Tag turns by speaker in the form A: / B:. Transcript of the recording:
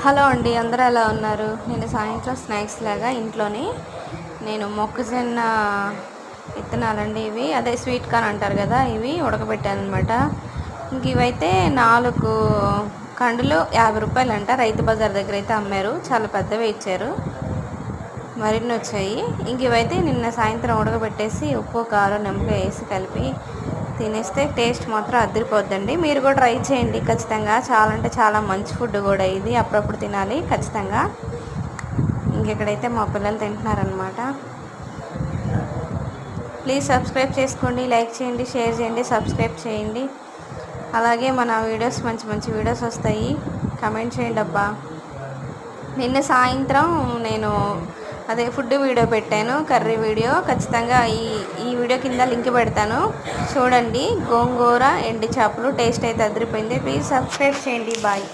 A: Hello అండి, అందరూ ఎలా ఉన్నారు? నేను సాయంత్రం స్నాక్స్ లాగా ఇంట్లోనే నేను మొక్కజొన్న విత్తనాలండి, ఇవి అదే స్వీట్ కార్న్ అంటారు కదా, ఇవి ఉడకబెట్టాను అనమాట. ఇంక ఇవైతే 4 కండులు 50 రూపాయలు అంట. రైతు బజార్ దగ్గర అయితే అమ్మారు, చాలా పెద్దవే ఇచ్చారు, మరిన్ని వచ్చాయి. ఇంక ఇవైతే నిన్న సాయంత్రం ఉడకబెట్టేసి ఉప్పు కారం నిమ్మకాయ వేసి కలిపి తినేస్తే టేస్ట్ మాత్రం అదిరిపోద్దండి. మీరు కూడా ట్రై చేయండి ఖచ్చితంగా. చాలా అంటే చాలా మంచి ఫుడ్ కూడా ఇది, అప్పుడప్పుడు తినాలి ఖచ్చితంగా. ఇంకెక్కడైతే మా పిల్లలు తింటున్నారనమాట. ప్లీజ్ సబ్స్క్రైబ్ చేసుకోండి, లైక్ చేయండి, షేర్ చేయండి, సబ్స్క్రైబ్ చేయండి. అలాగే మన వీడియోస్ మంచి మంచి వీడియోస్ వస్తాయి, కమెంట్ చేయండి అబ్బా. నిన్న సాయంత్రం నేను అదే ఫుడ్ వీడియో పెట్టాను, కర్రీ వీడియో. ఖచ్చితంగా ఈ వీడియో కింద లింక్ పెడతాను, చూడండి. గోంగూర ఎండి చేపలు టేస్ట్ అయితే అదిరిపోయింది. ప్లీజ్ సబ్స్క్రైబ్ చేయండి. బాయ్.